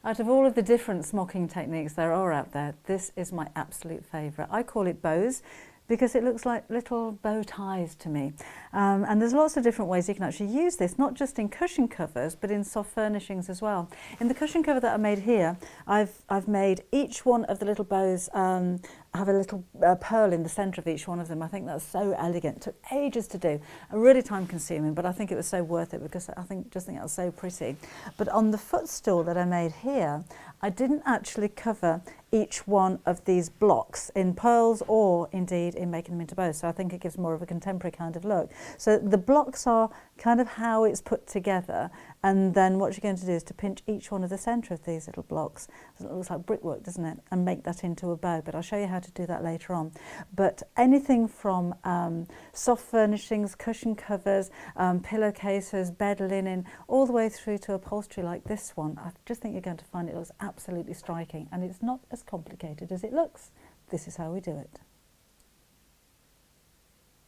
Out of all of the different smocking techniques there are out there, this is my absolute favourite. I call it bows because it looks like little bow ties to me. And there's lots of different ways you can actually use this, not just in cushion covers, but in soft furnishings as well. In the cushion cover that I made here, I've made each one of the little bows have a little pearl in the centre of each one of them. I think that's so elegant. It took ages to do, really time consuming, but I think it was so worth it because I just think that was so pretty. But on the footstool that I made here, I didn't actually cover each one of these blocks in pearls or indeed in making them into bows. So I think it gives more of a contemporary kind of look. So the blocks are kind of how it's put together, and then what you're going to do is to pinch each one of the centre of these little blocks. It looks like brickwork, doesn't it? And make that into a bow, but I'll show you how to do that later on. But anything from soft furnishings, cushion covers, pillowcases, bed linen, all the way through to upholstery like this one, I just think you're going to find it looks absolutely striking, and it's not as complicated as it looks. This is how we do it.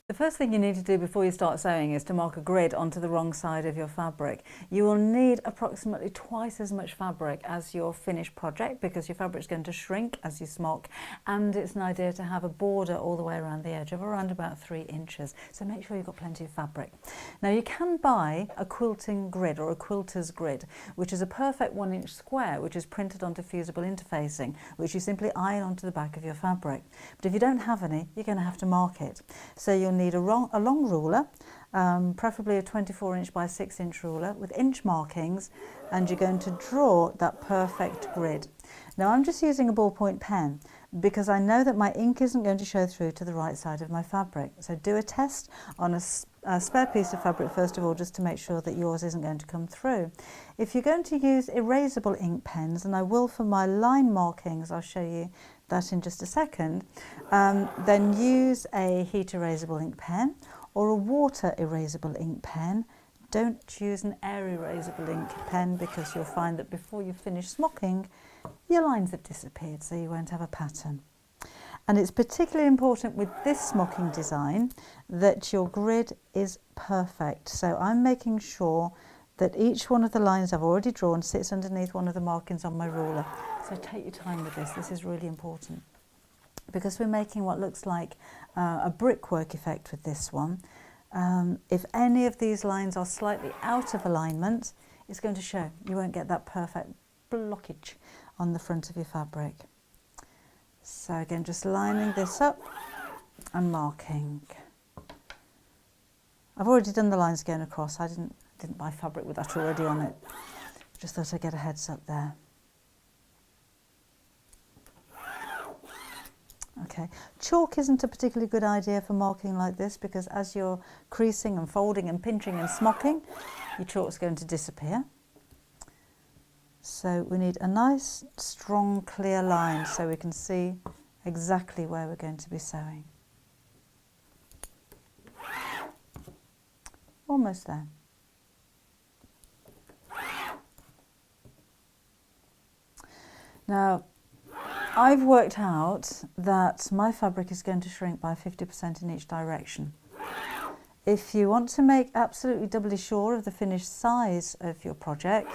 The first thing you need to do before you start sewing is to mark a grid onto the wrong side of your fabric. You will need approximately twice as much fabric as your finished project because your fabric is going to shrink as you smock, and it's an idea to have a border all the way around the edge of around about 3 inches. So make sure you've got plenty of fabric. Now you can buy a quilting grid or a quilter's grid, which is a perfect 1-inch square which is printed onto fusible interfacing, which you simply iron onto the back of your fabric. But if you don't have any, you're going to have to mark it. So you'll need a long ruler, preferably a 24-inch by 6-inch ruler with inch markings, and you're going to draw that perfect grid. Now I'm just using a ballpoint pen because I know that my ink isn't going to show through to the right side of my fabric. So do a test on a spare piece of fabric first of all, just to make sure that yours isn't going to come through. If you're going to use erasable ink pens, and I will for my line markings, I'll show you that in just a second, then use a heat erasable ink pen or a water erasable ink pen. Don't use an air erasable ink pen because you'll find that before you finish smocking, your lines have disappeared, so you won't have a pattern. And it's particularly important with this smocking design that your grid is perfect. So I'm making sure that each one of the lines I've already drawn sits underneath one of the markings on my ruler. So take your time with this is really important. Because we're making what looks like a brickwork effect with this one, if any of these lines are slightly out of alignment, it's going to show. You won't get that perfect blockage on the front of your fabric. So again, just lining this up and marking. I've already done the lines going across. I didn't buy fabric with that already on it. Just thought I'd get a heads up there. Okay, chalk isn't a particularly good idea for marking like this because as you're creasing and folding and pinching and smocking, your chalk's going to disappear. So we need a nice, strong, clear line so we can see exactly where we're going to be sewing. Almost there. Now, I've worked out that my fabric is going to shrink by 50% in each direction. If you want to make absolutely doubly sure of the finished size of your project,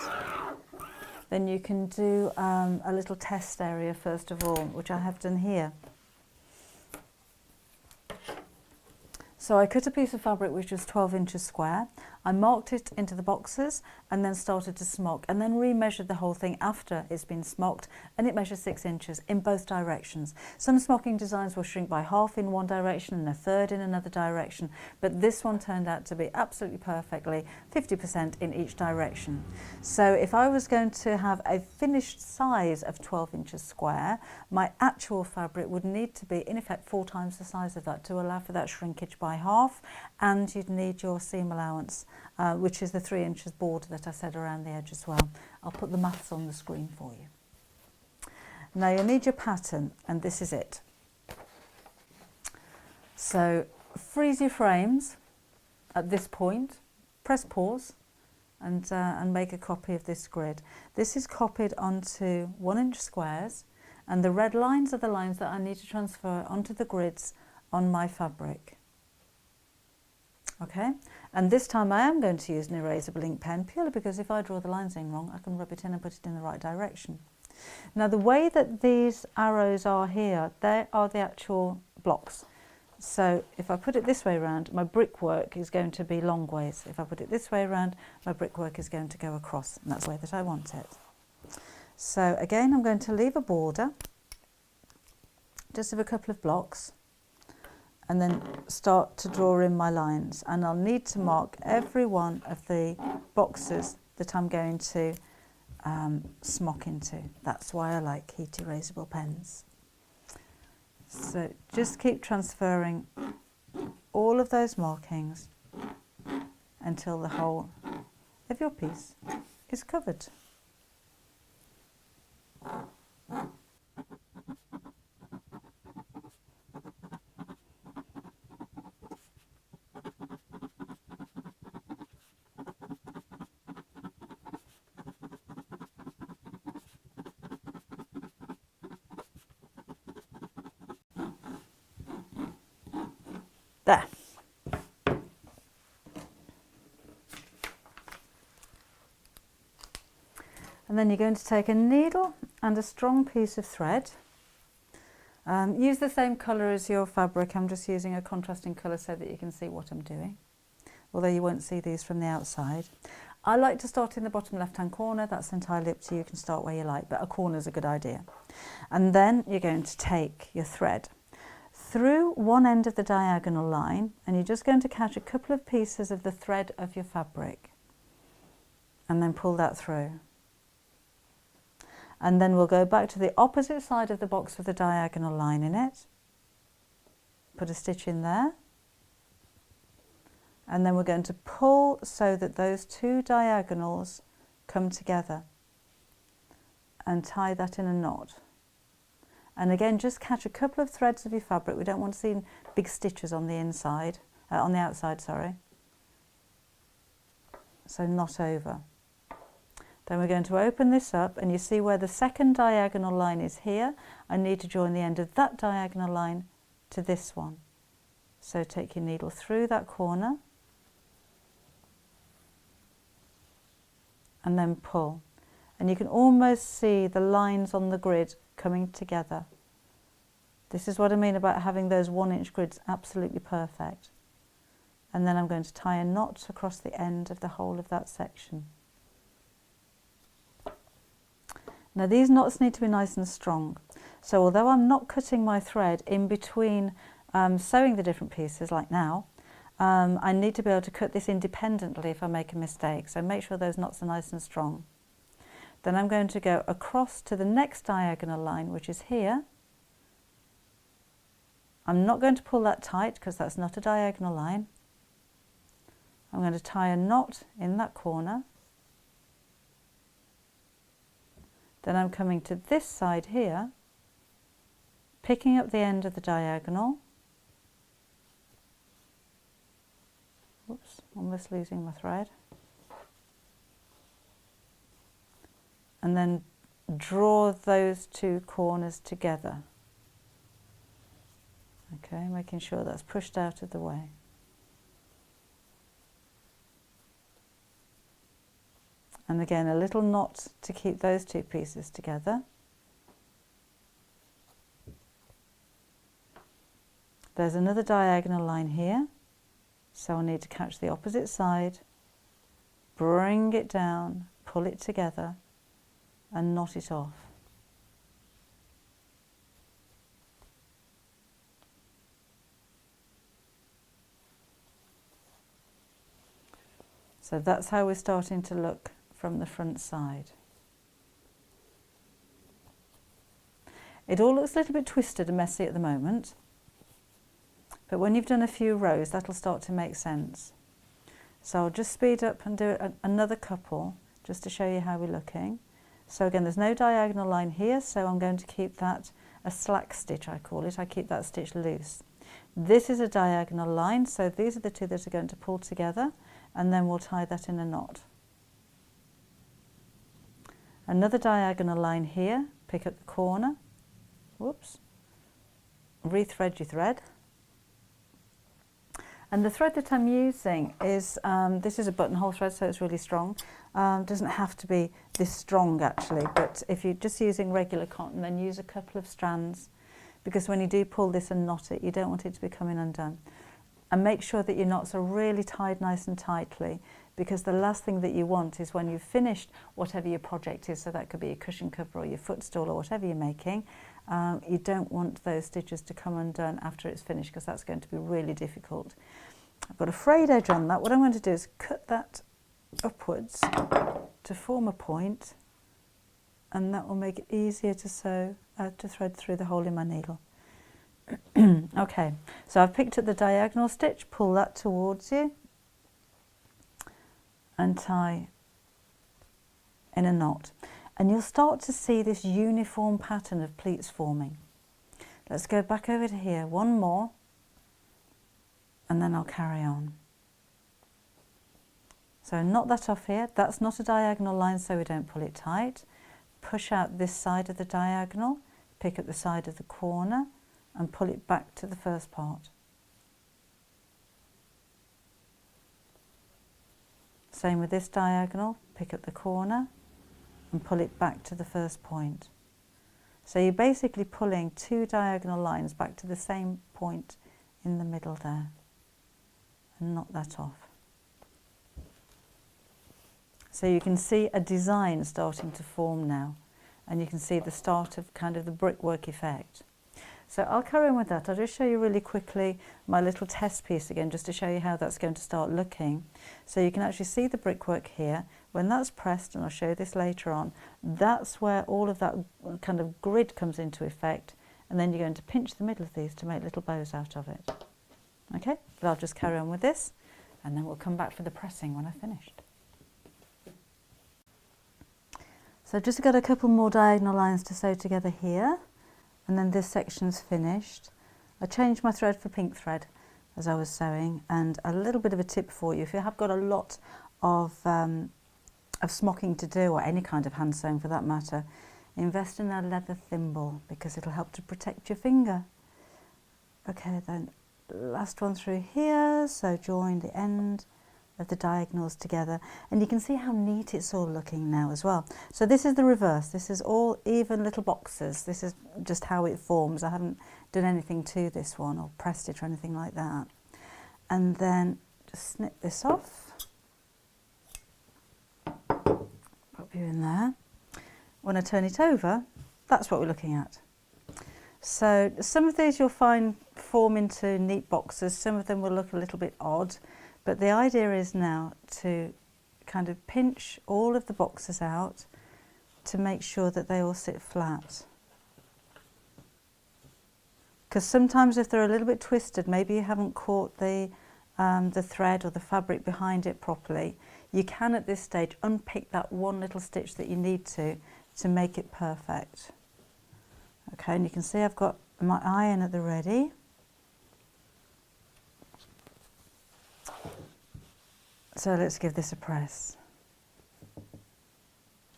then you can do a little test area first of all, which I have done here. So I cut a piece of fabric which was 12 inches square. I marked it into the boxes and then started to smock, and then remeasured the whole thing after it's been smocked, and it measures 6 inches in both directions. Some smocking designs will shrink by half in one direction and a third in another direction, but this one turned out to be absolutely perfectly 50% in each direction. So if I was going to have a finished size of 12 inches square, my actual fabric would need to be in effect 4 times the size of that to allow for that shrinkage by half, and you'd need your seam allowance, which is the 3 inches border that I said around the edge as well. I'll put the maths on the screen for you. Now you'll need your pattern, and this is it. So freeze your frames at this point, press pause, and make a copy of this grid. This is copied onto 1-inch squares, and the red lines are the lines that I need to transfer onto the grids on my fabric. Okay, and this time I am going to use an erasable ink pen purely because if I draw the lines in wrong, I can rub it in and put it in the right direction. Now the way that these arrows are here, they are the actual blocks. So if I put it this way around, my brickwork is going to be long ways. If I put it this way around, my brickwork is going to go across, and that's the way that I want it. So again, I'm going to leave a border, just of a couple of blocks, and then start to draw in my lines. And I'll need to mark every one of the boxes that I'm going to smock into. That's why I like heat erasable pens. So just keep transferring all of those markings until the whole of your piece is covered. There. And then you're going to take a needle and a strong piece of thread. Use the same colour as your fabric. I'm just using a contrasting colour so that you can see what I'm doing, although you won't see these from the outside. I like to start in the bottom left-hand corner. That's entirely up to you. You can start where you like, but a corner is a good idea. And then you're going to take your thread through one end of the diagonal line, and you're just going to catch a couple of pieces of the thread of your fabric and then pull that through. And then we'll go back to the opposite side of the box with the diagonal line in it, put a stitch in there, and then we're going to pull so that those two diagonals come together and tie that in a knot. And again, just catch a couple of threads of your fabric. We don't want to see big stitches on the inside, on the outside, sorry. So knot over. Then we're going to open this up, and you see where the second diagonal line is here. I need to join the end of that diagonal line to this one. So take your needle through that corner and then pull. And you can almost see the lines on the grid coming together. This is what I mean about having those 1-inch grids absolutely perfect. And then I'm going to tie a knot across the end of the whole of that section. Now these knots need to be nice and strong. So although I'm not cutting my thread in between sewing the different pieces like now, I need to be able to cut this independently if I make a mistake. So make sure those knots are nice and strong. Then I'm going to go across to the next diagonal line, which is here. I'm not going to pull that tight because that's not a diagonal line. I'm going to tie a knot in that corner. Then I'm coming to this side here, picking up the end of the diagonal. Oops, almost losing my thread. And then draw those two corners together. Okay, making sure that's pushed out of the way. And again, a little knot to keep those two pieces together. There's another diagonal line here, so I need to catch the opposite side, bring it down, pull it together, and knot it off. So that's how we're starting to look from the front side. It all looks a little bit twisted and messy at the moment, but when you've done a few rows, that'll start to make sense. So I'll just speed up and do another couple just to show you how we're looking. So again, there's no diagonal line here, so I'm going to keep that a slack stitch, I call it. I keep that stitch loose. This is a diagonal line, so these are the two that are going to pull together, and then we'll tie that in a knot. Another diagonal line here, pick up the corner, whoops, rethread your thread, And the thread that I'm using is, this is a buttonhole thread, so it's really strong. Doesn't have to be this strong actually, but if you're just using regular cotton, then use a couple of strands, because when you do pull this and knot it, you don't want it to be coming undone. And make sure that your knots are really tied nice and tightly, because the last thing that you want is when you've finished whatever your project is, so that could be a cushion cover or your footstool or whatever you're making, you don't want those stitches to come undone after it's finished, because that's going to be really difficult. I've got a frayed edge on that. What I'm going to do is cut that upwards to form a point, and that will make it easier to sew, to thread through the hole in my needle. Okay, so I've picked up the diagonal stitch, pull that towards you and tie in a knot, and you'll start to see this uniform pattern of pleats forming. Let's go back over to here, one more, and then I'll carry on. So knot that off here. That's not a diagonal line, so we don't pull it tight. Push out this side of the diagonal, pick up the side of the corner and pull it back to the first part. Same with this diagonal, pick up the corner and pull it back to the first point. So you're basically pulling two diagonal lines back to the same point in the middle there, and knot that off. So you can see a design starting to form now, and you can see the start of kind of the brickwork effect. So I'll carry on with that. I'll just show you really quickly my little test piece again, just to show you how that's going to start looking. So you can actually see the brickwork here. When that's pressed, and I'll show you this later on, that's where all of that kind of grid comes into effect, and then you're going to pinch the middle of these to make little bows out of it. Okay, but I'll just carry on with this, and then we'll come back for the pressing when I've finished. So I've just got a couple more diagonal lines to sew together here, and then this section's finished. I changed my thread for pink thread as I was sewing, and a little bit of a tip for you: if you have got a lot of smocking to do, or any kind of hand sewing for that matter, invest in a leather thimble, because it'll help to protect your finger. Okay, then last one through here, so join the end of the diagonals together, and you can see how neat it's all looking now as well. So this is the reverse. This is all even little boxes. This is just how it forms. I haven't done anything to this one or pressed it or anything like that. And then just snip this off, pop you in there. When I turn it over, that's what we're looking at. So some of these you'll find form into neat boxes. Some of them will look a little bit odd. But the idea is now to kind of pinch all of the boxes out to make sure that they all sit flat. Because sometimes if they're a little bit twisted, maybe you haven't caught the thread or the fabric behind it properly, you can at this stage unpick that one little stitch that you need to make it perfect. Okay, and you can see I've got my iron at the ready. So let's give this a press.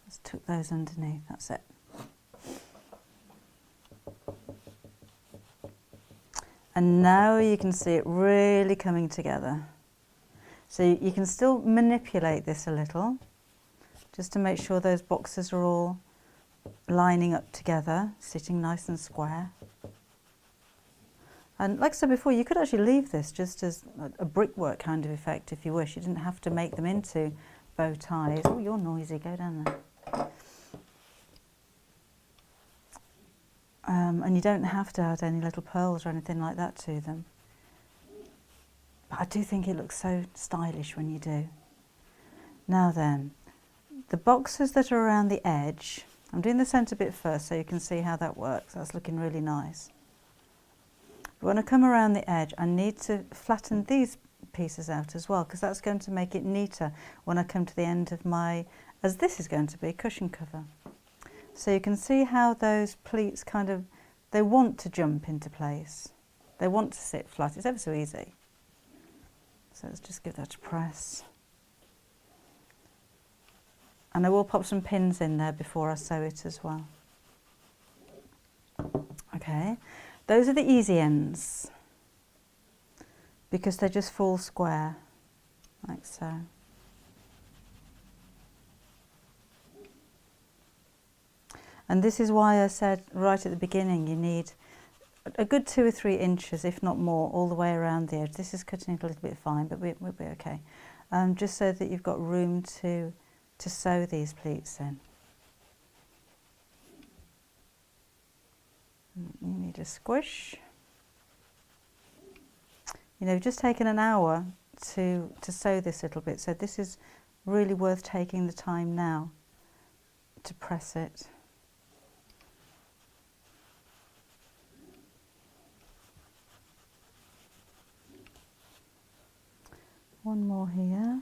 Just tuck those underneath, that's it. And now you can see it really coming together. So you can still manipulate this a little, just to make sure those boxes are all lining up together, sitting nice and square. And like I said before, you could actually leave this just as a brickwork kind of effect if you wish. You didn't have to make them into bow ties. Oh, you're noisy, go down there. And you don't have to add any little pearls or anything like that to them. But I do think it looks so stylish when you do. Now then, the boxes that are around the edge, I'm doing the centre bit first so you can see how that works. That's looking really nice. But when I come around the edge, I need to flatten these pieces out as well, because that's going to make it neater when I come to the end of my, as this is going to be, cushion cover. So you can see how those pleats kind of, they want to jump into place. They want to sit flat. It's ever so easy. So let's just give that a press. And I will pop some pins in there before I sew it as well. Okay. Those are the easy ends. because they just fall square, like so. And this is why I said right at the beginning you need a good 2 or 3 inches, if not more, all the way around the edge. This is cutting it a little bit fine, but we'll be okay. Just so that you've got room to sew these pleats in. You need a squish. You know, you've just taken an hour to sew this little bit, so this is really worth taking the time now to press it. One more here.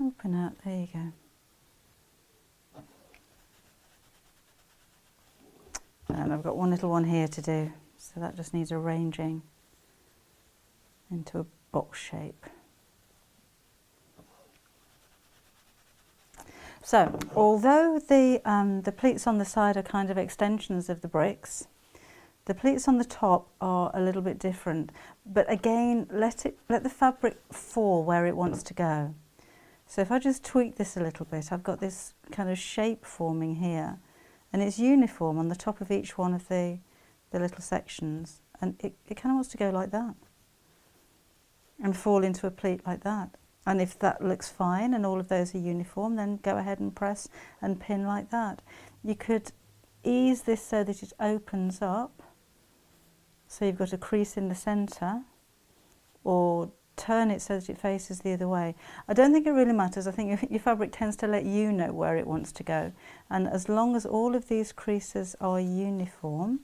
Open out, there you go. And I've got one little one here to do, so that just needs arranging into a box shape. So, although the pleats on the side are kind of extensions of the bricks, the pleats on the top are a little bit different, but again, let the fabric fall where it wants to go. So if I just tweak this a little bit, I've got this kind of shape forming here, and it's uniform on the top of each one of the little sections, and it kind of wants to go like that and fall into a pleat like that. And if that looks fine and all of those are uniform, then go ahead and press and pin like that. You could ease this so that it opens up, so you've got a crease in the centre, or turn it so that it faces the other way. I don't think it really matters. I think your fabric tends to let you know where it wants to go, and as long as all of these creases are uniform,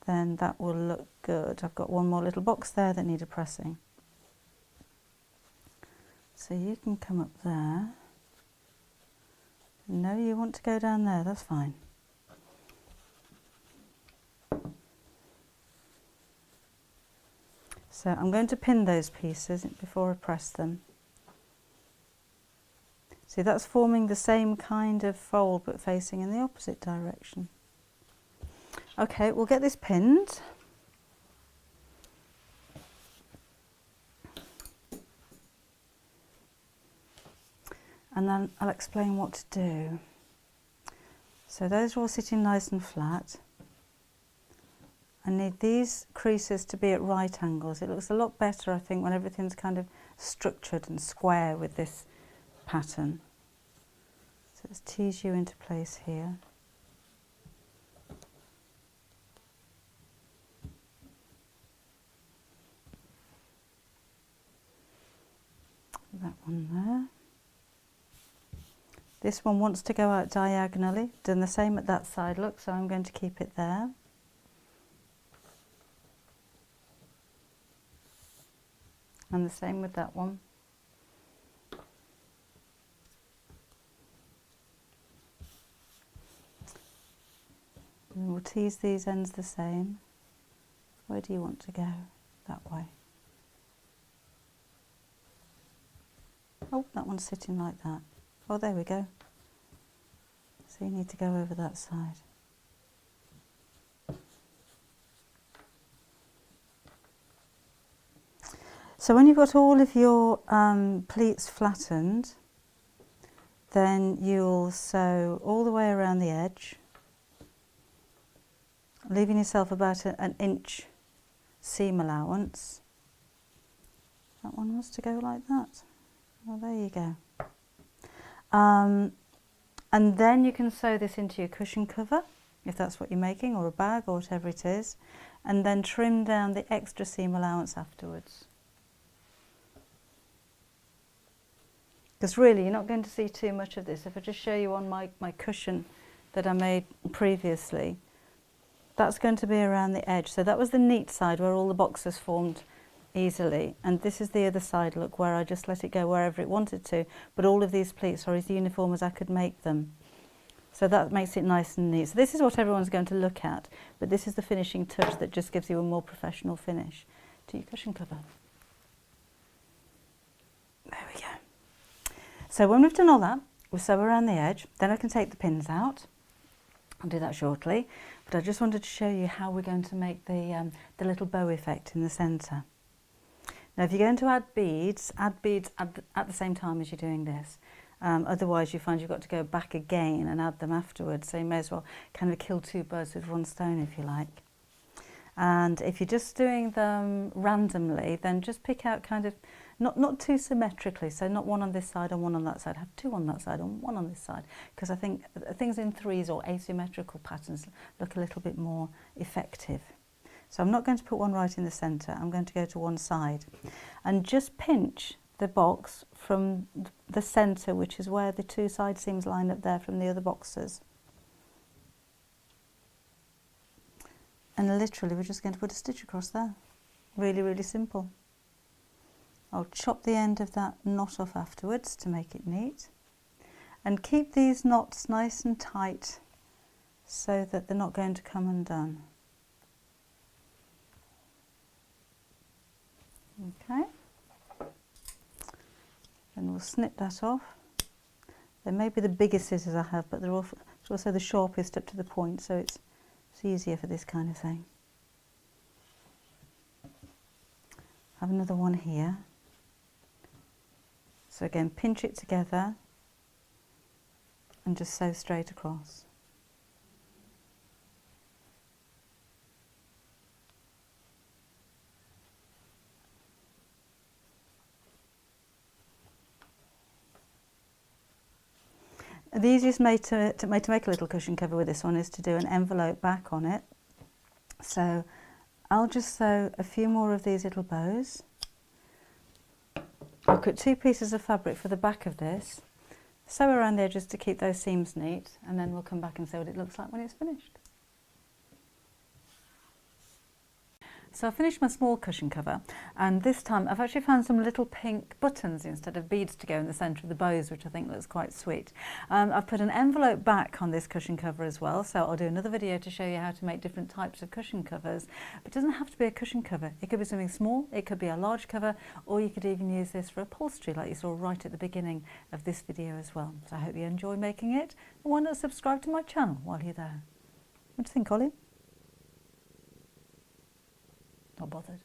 then that will look good. I've got one more little box there that needed pressing. So you can come up there. No, you want to go down there, that's fine. So I'm going to pin those pieces before I press them. See, that's forming the same kind of fold but facing in the opposite direction. Okay, we'll get this pinned. And then I'll explain what to do. So those are all sitting nice and flat. I need these creases to be at right angles. It looks a lot better, I think, when everything's kind of structured and square with this pattern. So let's tease you into place here. That one there. This one wants to go out diagonally. Done the same at that side, look, so I'm going to keep it there. And the same with that one. And we'll tease these ends the same. Where do you want to go? That way. Oh, that one's sitting like that. Oh, there we go. So you need to go over that side. So when you've got all of your pleats flattened, then you'll sew all the way around the edge, leaving yourself about an inch seam allowance. That one wants to go like that. Well, there you go. And then you can sew this into your cushion cover, if that's what you're making, or a bag, or whatever it is, and then trim down the extra seam allowance afterwards. Because really, you're not going to see too much of this. If I just show you on my cushion that I made previously, that's going to be around the edge. So that was the neat side where all the boxes formed easily, and this is the other side, look, where I just let it go wherever it wanted to, but all of these pleats are as uniform as I could make them. So that makes it nice and neat. So this is what everyone's going to look at, but this is the finishing touch that just gives you a more professional finish to your cushion cover. There we go. So when we've done all that, we'll sew around the edge, then I can take the pins out. I'll do that shortly, but I just wanted to show you how we're going to make the little bow effect in the centre. Now if you're going to add beads at the same time as you're doing this. Otherwise you find you've got to go back again and add them afterwards, so you may as well kind of kill two birds with one stone if you like. And if you're just doing them randomly, then just pick out kind of not too symmetrically, so not one on this side and one on that side, have two on that side and one on this side, because I think things in threes or asymmetrical patterns look a little bit more effective. So I'm not going to put one right in the centre, I'm going to go to one side and just pinch the box from the centre, which is where the two side seams line up there from the other boxes. And literally we're just going to put a stitch across there. Really, really simple. I'll chop the end of that knot off afterwards to make it neat. And keep these knots nice and tight so that they're not going to come undone. Okay. Then we'll snip that off. They may be the biggest scissors I have, but they're also the sharpest up to the point, so it's easier for this kind of thing. Have another one here. So again, pinch it together and just sew straight across. The easiest way to make a little cushion cover with this one is to do an envelope back on it. So I'll just sew a few more of these little bows. I'll cut 2 pieces of fabric for the back of this, sew around the edges to keep those seams neat, and then we'll come back and see what it looks like when it's finished. So I finished my small cushion cover, and this time I've actually found some little pink buttons instead of beads to go in the centre of the bows, which I think looks quite sweet. I've put an envelope back on this cushion cover as well, so I'll do another video to show you how to make different types of cushion covers. But it doesn't have to be a cushion cover. It could be something small, it could be a large cover, or you could even use this for upholstery like you saw right at the beginning of this video as well. So I hope you enjoy making it, and why not subscribe to my channel while you're there. What do you think, Ollie? Not bothered.